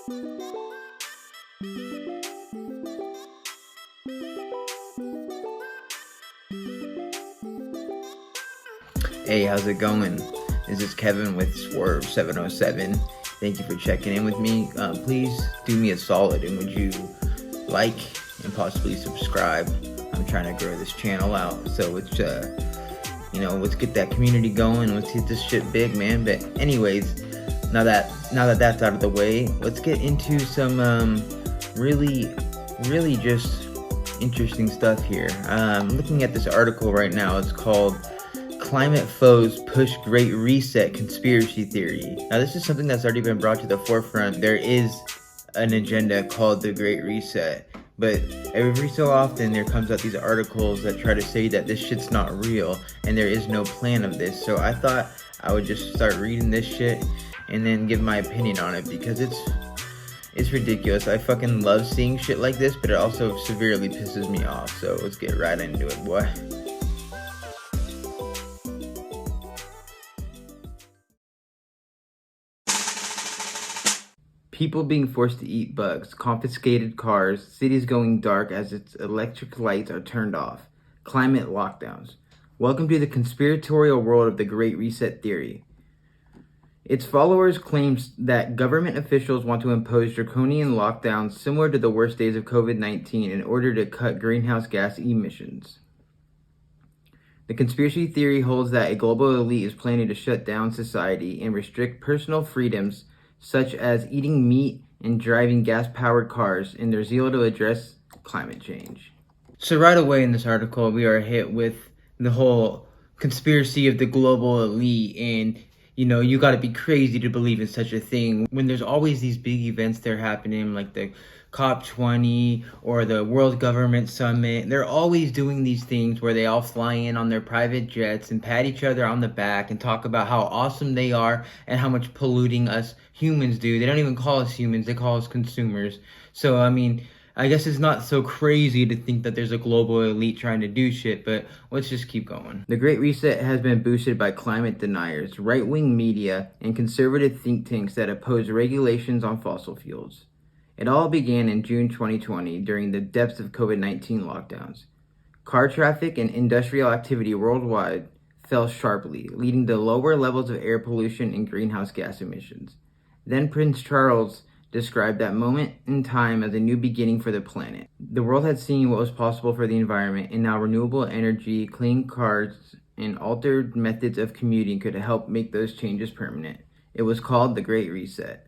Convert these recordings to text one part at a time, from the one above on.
Hey, how's it going? This is Kevin with Swerve 707. Thank you for checking in with me. Please do me a solid and would you like and possibly subscribe? I'm trying to grow this channel out, so it's let's get that community going. Let's hit this shit big, man. But anyways, now that that's out of the way, let's get into some really just interesting stuff here. I'm looking at this article right now. It's called Climate Foes Push Great Reset Conspiracy Theory. Now, this is something that's already been brought to the forefront. There is an agenda called the Great Reset, but every so often there comes out these articles that try to say that this shit's not real and there is no plan of this. So I thought I would just start reading this shit and then give my opinion on it, because it's ridiculous. I fucking love seeing shit like this, but it also severely pisses me off. So let's get right into it, boy. People being forced to eat bugs, confiscated cars, cities going dark as its electric lights are turned off, climate lockdowns. Welcome to the conspiratorial world of the Great Reset theory. Its followers claim that government officials want to impose draconian lockdowns similar to the worst days of COVID-19 in order to cut greenhouse gas emissions. The conspiracy theory holds that a global elite is planning to shut down society and restrict personal freedoms such as eating meat and driving gas-powered cars in their zeal to address climate change. So right away in this article, we are hit with the whole conspiracy of the global elite, and you got to be crazy to believe in such a thing when there's always these big events that are happening, like the COP20 or the World Government Summit. They're always doing these things where they all fly in on their private jets and pat each other on the back and talk about how awesome they are and how much polluting us humans do. They don't even call us humans, they call us consumers. So, I guess it's not so crazy to think that there's a global elite trying to do shit, but let's just keep going. The Great Reset has been boosted by climate deniers, right-wing media, and conservative think tanks that oppose regulations on fossil fuels. It all began in June 2020 during the depths of COVID-19 lockdowns. Car traffic and industrial activity worldwide fell sharply, leading to lower levels of air pollution and greenhouse gas emissions. Then Prince Charles described that moment in time as a new beginning for the planet. The world had seen what was possible for the environment, and now renewable energy, clean cars, and altered methods of commuting could help make those changes permanent. It was called the Great Reset.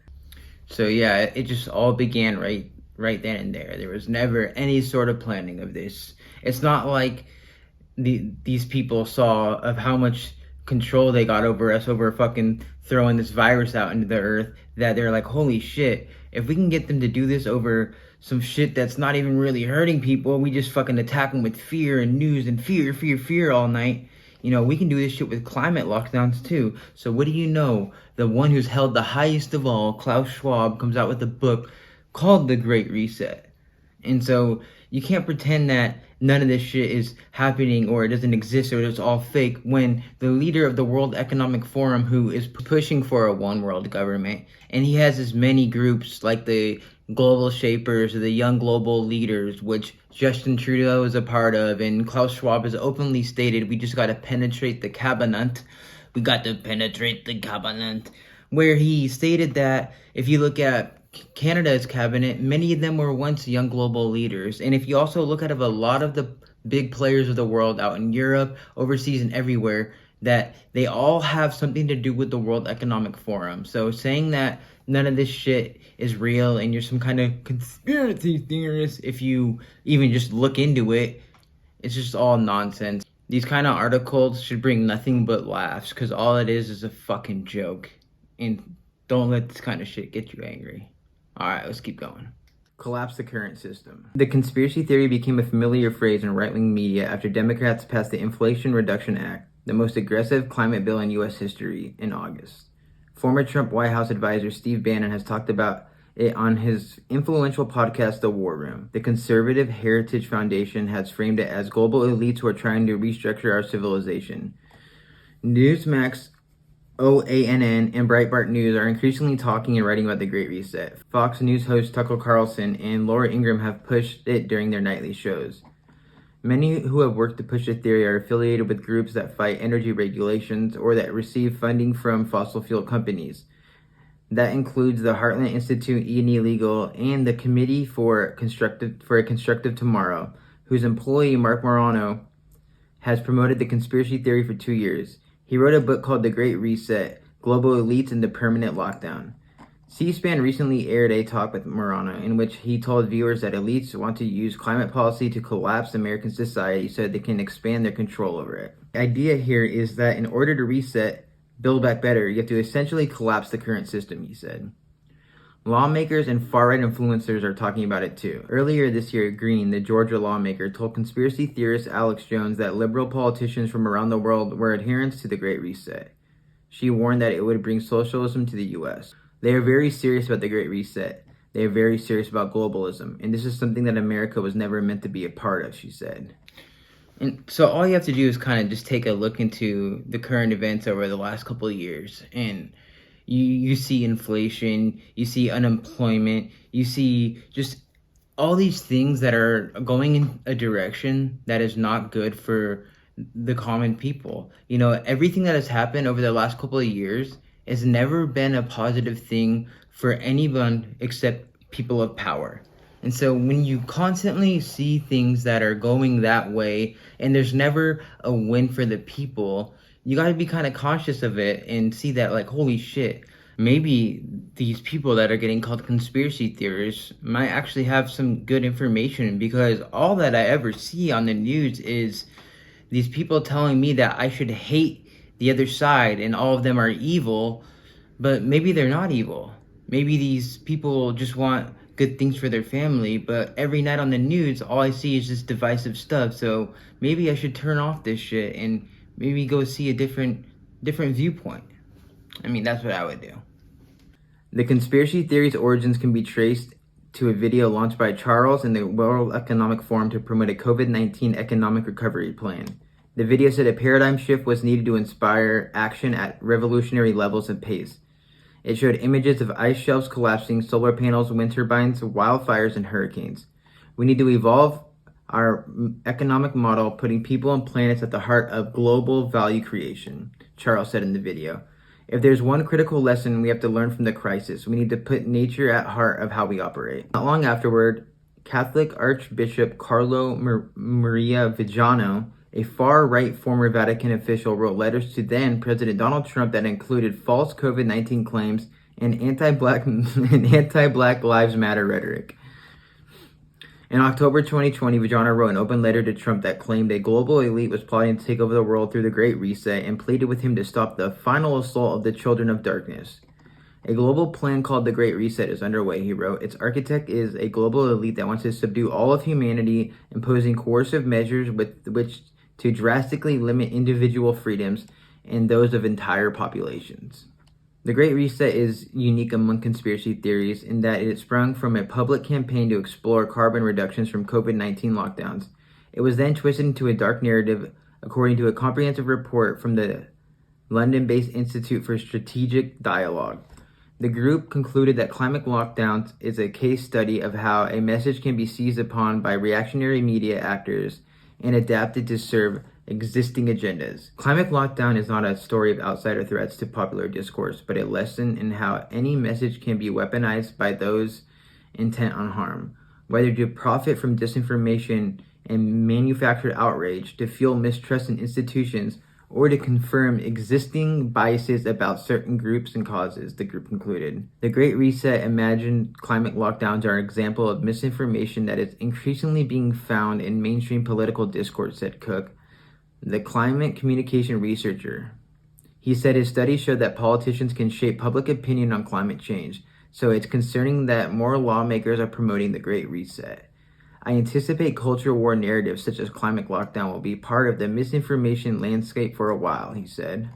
So yeah, it just all began right then and there. There was never any sort of planning of this. It's not like these people saw of how much control they got over us over fucking throwing this virus out into the earth, that they're like, holy shit, if we can get them to do this over some shit that's not even really hurting people, we just fucking attack them with fear and news and fear all night. We can do this shit with climate lockdowns too. So what do you know? The one who's held the highest of all, Klaus Schwab, comes out with a book called The Great Reset. And so you can't pretend that none of this shit is happening or it doesn't exist or it's all fake, when the leader of the World Economic Forum, who is pushing for a one world government, and he has as many groups like the Global Shapers or the Young Global Leaders, which Justin Trudeau is a part of, and Klaus Schwab has openly stated, we just got to penetrate the cabinet. We got to penetrate the cabinet. Where he stated that if you look at Canada's cabinet, many of them were once young global leaders. And if you also look at a lot of the big players of the world out in Europe, overseas, and everywhere, that they all have something to do with the World Economic Forum. So saying that none of this shit is real and you're some kind of conspiracy theorist, if you even just look into it, it's just all nonsense. These kind of articles should bring nothing but laughs, because all it is a fucking joke. And don't let this kind of shit get you angry. Alright, let's keep going. Collapse the current system. The conspiracy theory became a familiar phrase in right-wing media after Democrats passed the Inflation Reduction Act, the most aggressive climate bill in U.S. history, in August. Former Trump White House advisor Steve Bannon has talked about it on his influential podcast, The War Room. The Conservative Heritage Foundation has framed it as global elites who are trying to restructure our civilization. Newsmax OANN, and Breitbart News are increasingly talking and writing about the Great Reset. Fox News host Tucker Carlson and Laura Ingraham have pushed it during their nightly shows. Many who have worked to push the theory are affiliated with groups that fight energy regulations or that receive funding from fossil fuel companies. That includes the Heartland Institute, E&E Legal, and the Committee for a Constructive Tomorrow, whose employee Mark Morano has promoted the conspiracy theory for 2 years. He wrote a book called The Great Reset: Global Elites and the Permanent Lockdown. C-SPAN recently aired a talk with Morano in which he told viewers that elites want to use climate policy to collapse American society so that they can expand their control over it. The idea here is that in order to reset, build back better, you have to essentially collapse the current system, he said. Lawmakers and far-right influencers are talking about it too. Earlier this year, Green, the Georgia lawmaker, told conspiracy theorist Alex Jones that liberal politicians from around the world were adherents to the Great Reset. She warned that it would bring socialism to the U.S. They are very serious about the Great Reset. They are very serious about globalism, and this is something that America was never meant to be a part of, she said. And so all you have to do is kind of just take a look into the current events over the last couple of years, and you see inflation, you see unemployment, you see just all these things that are going in a direction that is not good for the common people. You know, everything that has happened over the last couple of years has never been a positive thing for anyone except people of power. And so when you constantly see things that are going that way and there's never a win for the people, you got to be kind of conscious of it and see that, like, holy shit, maybe these people that are getting called conspiracy theorists might actually have some good information, because all that I ever see on the news is these people telling me that I should hate the other side and all of them are evil, but maybe they're not evil. Maybe these people just want good things for their family, but every night on the news, all I see is just divisive stuff. So maybe I should turn off this shit and maybe go see a different viewpoint. I mean, that's what I would do. The conspiracy theory's origins can be traced to a video launched by Charles and the World Economic Forum to promote a COVID-19 economic recovery plan. The video said a paradigm shift was needed to inspire action at revolutionary levels and pace. It showed images of ice shelves collapsing, solar panels, wind turbines, wildfires, and hurricanes. We need to evolve our economic model, putting people and planets at the heart of global value creation, Charles said in the video. If there's one critical lesson we have to learn from the crisis, we need to put nature at heart of how we operate. Not long afterward, Catholic Archbishop Carlo Maria Vigiano, a far-right former Vatican official, wrote letters to then President Donald Trump that included false COVID-19 claims and anti-Black Lives Matter rhetoric. In October 2020, Vigiano wrote an open letter to Trump that claimed a global elite was plotting to take over the world through the Great Reset and pleaded with him to stop the final assault of the children of darkness. A global plan called the Great Reset is underway, he wrote. Its architect is a global elite that wants to subdue all of humanity, imposing coercive measures with which to drastically limit individual freedoms and those of entire populations. The Great Reset is unique among conspiracy theories in that it sprung from a public campaign to explore carbon reductions from COVID-19 lockdowns. It was then twisted into a dark narrative, according to a comprehensive report from the London-based Institute for Strategic Dialogue. The group concluded that climate lockdowns is a case study of how a message can be seized upon by reactionary media actors and adapted to serve existing agendas. Climate lockdown is not a story of outsider threats to popular discourse, but a lesson in how any message can be weaponized by those intent on harm, whether to profit from disinformation and manufactured outrage, to fuel mistrust in institutions, or to confirm existing biases about certain groups and causes, the group concluded. The Great Reset imagined climate lockdowns are an example of misinformation that is increasingly being found in mainstream political discourse, said Cook, the climate communication researcher. He said his studies showed that politicians can shape public opinion on climate change, so it's concerning that more lawmakers are promoting the Great Reset. I anticipate culture war narratives such as climate lockdown will be part of the misinformation landscape for a while, he said.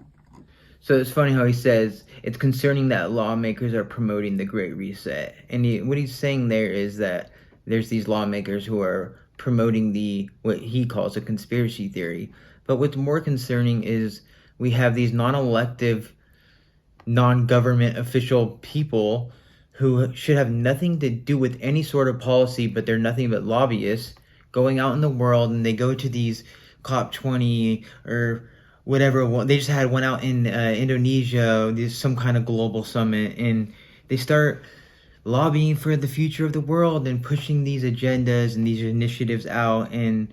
So it's funny how he says it's concerning that lawmakers are promoting the Great Reset. And what he's saying there is that there's these lawmakers who are promoting what he calls a conspiracy theory. But what's more concerning is we have these non-elective non-government official people who should have nothing to do with any sort of policy, but they're nothing but lobbyists going out in the world, and they go to these COP20 or whatever. They just had one out in Indonesia. There's some kind of global summit, and they start lobbying for the future of the world and pushing these agendas and these initiatives out. And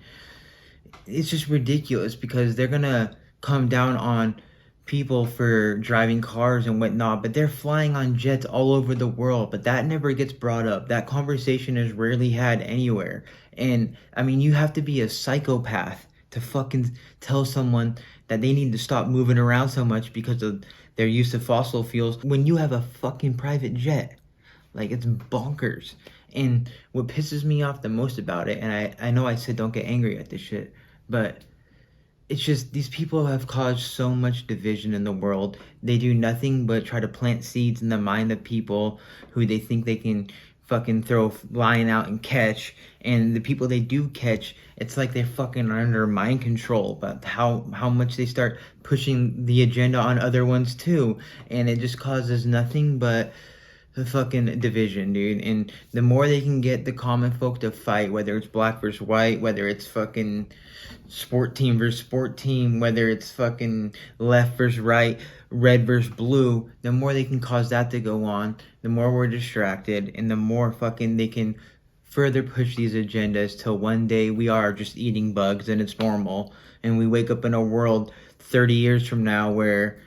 it's just ridiculous because they're gonna come down on people for driving cars and whatnot, but they're flying on jets all over the world. But that never gets brought up. That conversation is rarely had anywhere. And I mean, you have to be a psychopath to fucking tell someone that they need to stop moving around so much because of their use of fossil fuels when you have a fucking private jet. Like, it's bonkers. And what pisses me off the most about it, and I know I said don't get angry at this shit, but it's just these people have caused so much division in the world. They do nothing but try to plant seeds in the mind of people who they think they can fucking throw a line out and catch. And the people they do catch, it's like they're fucking under mind control about how much they start pushing the agenda on other ones too. And it just causes nothing but the fucking division, dude. And the more they can get the common folk to fight, whether it's black versus white, whether it's fucking sport team versus sport team, whether it's fucking left versus right, red versus blue, the more they can cause that to go on, the more we're distracted, and the more fucking they can further push these agendas till one day we are just eating bugs and it's normal, and we wake up in a world 30 years from now where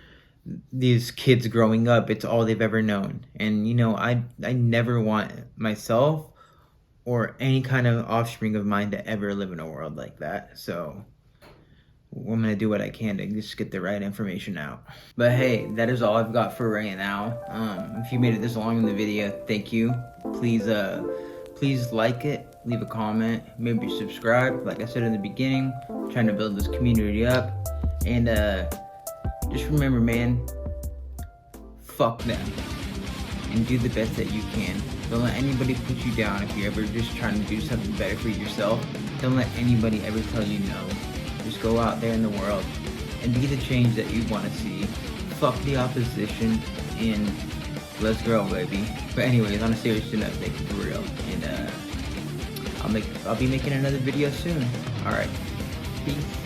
these kids growing up, it's all they've ever known. And you know, I never want myself or any kind of offspring of mine to ever live in a world like that. So I'm gonna do what I can to just get the right information out. But hey, that is all I've got for right now. If you made it this long in the video, thank you. Please like it, leave a comment, maybe subscribe. Like I said in the beginning, I'm trying to build this community up. And just remember, man, fuck them, and do the best that you can. Don't let anybody put you down if you're ever just trying to do something better for yourself. Don't let anybody ever tell you no. Just go out there in the world and be the change that you want to see. Fuck the opposition, and let's grow, baby. But anyways, on a serious note, thank you for real. And I'll be making another video soon. Alright, peace.